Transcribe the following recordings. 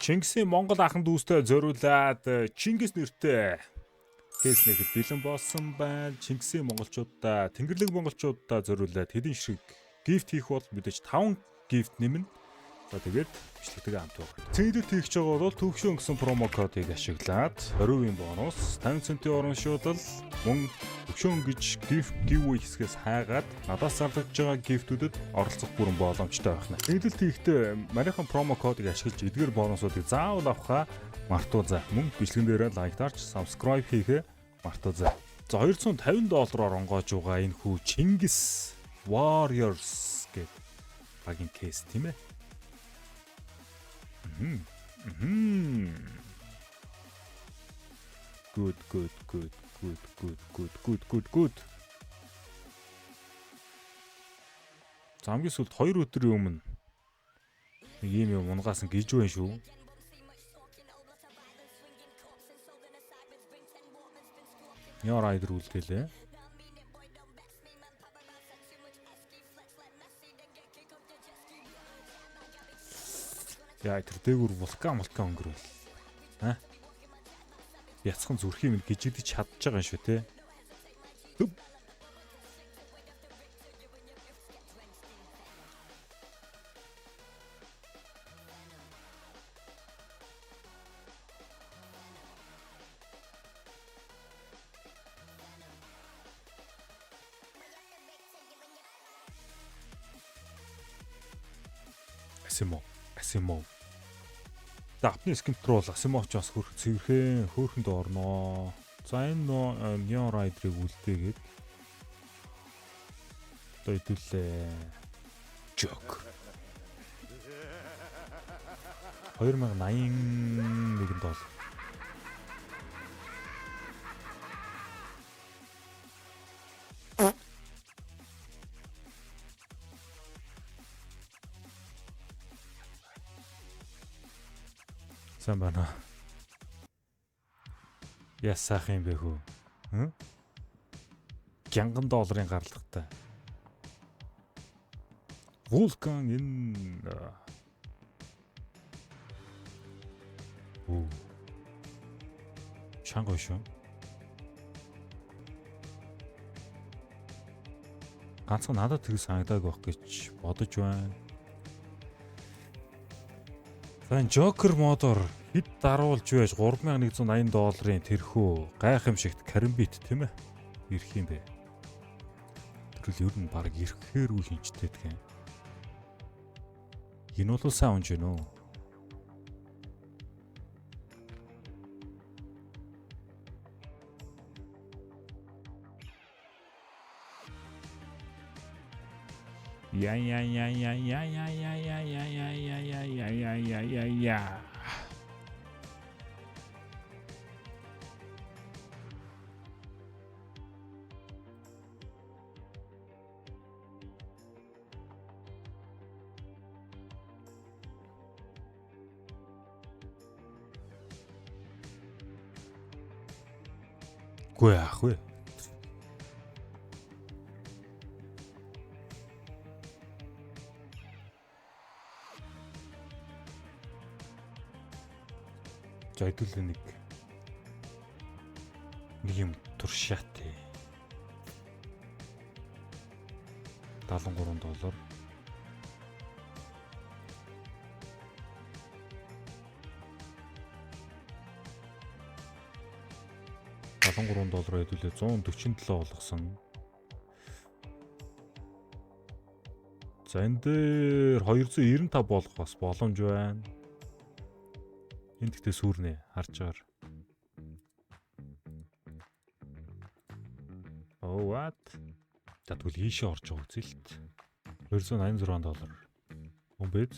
Чингисийн Монгол ахын дүүстэй зориулаад Чингис нэртэй кейс нэхэд бэлэн болсон байна. Чингисийн монголчуудаа, Тэнгэрлэг монголчуудаа зориулаад хэдийн ширхэг гифт хийх бол мэдээж 5 гифт нэмнэ. За тэгээд бичлэгтэйгээ хамт байгаа. Цэнгэлт хийх гэж байгаа бол төвшөө гэсэн промо кодыг ашиглаад 20% бонус, 50 центийн урамшуулал, мөн төвшөө гэж гифт giveaway хэсгээс хайгаад надаас зарлагдж байгаа гифтүүдэд оролцох бүрэн боломжтой байна. Цэнгэлт хийхдээ манайхан промо кодыг ашиглаж эдгээр бонусуудыг заавал авахаа мартуузаа. Мөн бичлэгэн дээрээ лайктаарч subscribe хийхээ мартуузаа. За $250 онгоож байгаа энэ хүү Чингис Warriors гэдэг багийн кейс тийм ээ. Good. За хамгийн сүүлд 2 өдрийн өмнө нэг юм унгаасан гэж байна шүү. Яа райдер үлдээлээ. Яа тэр дээгүр вулкан өнгөрөв. Яцхан зүрхийг минь гжидэж чадж байгаа юм шүү те. Асимо. Дапны скинтрол Асимовч бас хөөхөнд орноо. За энэ Neon Rider-ыг үлдээгээд тойтулээ. Жок. 2081 доллар. Сайн байна. Ясаах юм бэ хөө? $1000 гарлагтай. Вулкан энэ Шангой шүү. Ганцхан надад тэг санагдааг байх гэж бодож байна. Сан Joker модоор хэд даруулж байж $3180 тэрхүү гайхамшигт карамбит тийм ээ ирэх юм бэ. Тэрүүл ер нь баг ирэхээр үе хинчтэй гэх юм. Энэ бол сайн унж гэнэ үү? Я. Гүй ах вэ? Жайдул нэг юм туршаатай. $73. $73 хэдүүлээ 147 болгосон. За энэ дээр 295 болох бас боломж байна. Энд гэхдээ сүрнэ харж байгаа. Oh what? Тэгвэл ийшээ орж байгаа үзэлт. $286. Өмбөц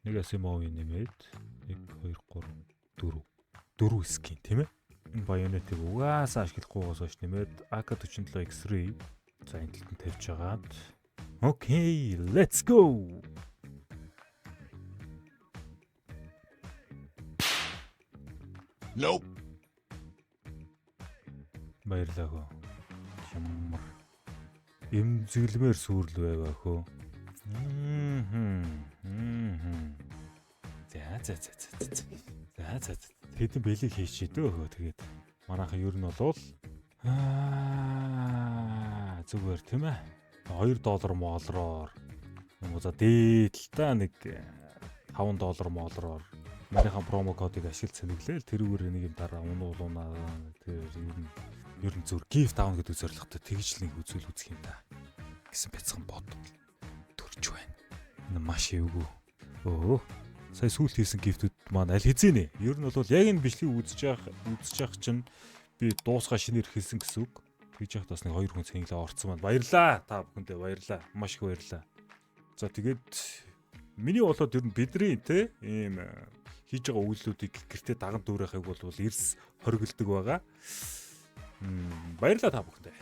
нэг Асимовын нэмээд 1 2 3 4 скин тийм ээ. Энэ Bayonetta-г угаасаа ашиглахгүйгээс хойш нэмээд AK-47 X-Ray за энэ талд нь тавьж агаад. Окей, let's go. Nope. Баярлалаа. Ямар эмзэглэмээр сүрл байваа хөө. За За. Тэдэн бэлэг хийчихээ дөө. Тэгээд манайхан ер нь бол зүгээр тийм ээ. $2 молроор за дээд л та нэг $5 молроор манайхан промо кодыг ашиглаж цэнэглээл тэрүүгээр нэг юм дараа унуулна. Тэр ер нь зүгээр gift авах гэдэг зорилготой тэгж л нэг үзүүл үзэх юм да гэсэн бяцхан бод төрж байна. Энэ маш эвгүй. Сая сүүлд хийсэн гифтүүд маань аль хэзээ нэ? Ер нь бол яг энэ бичлэгийг үзэж явах чинь би дуусгаа шинээр хэлсэн гэсэн үг. Тэгж яхад бас нэг 2 хүн цэнгэлээ орцсон маань. Баярлаа. Та бүхэндээ баярлаа. Маш их баярлаа. За тэгээд миний болоод ер нь бидний те ийм хийж байгаа үйлдэлүүдийг гэртээ даган дүүрэхийг бол эрс хоригддаг байгаа. Баярлалаа та бүхэндээ.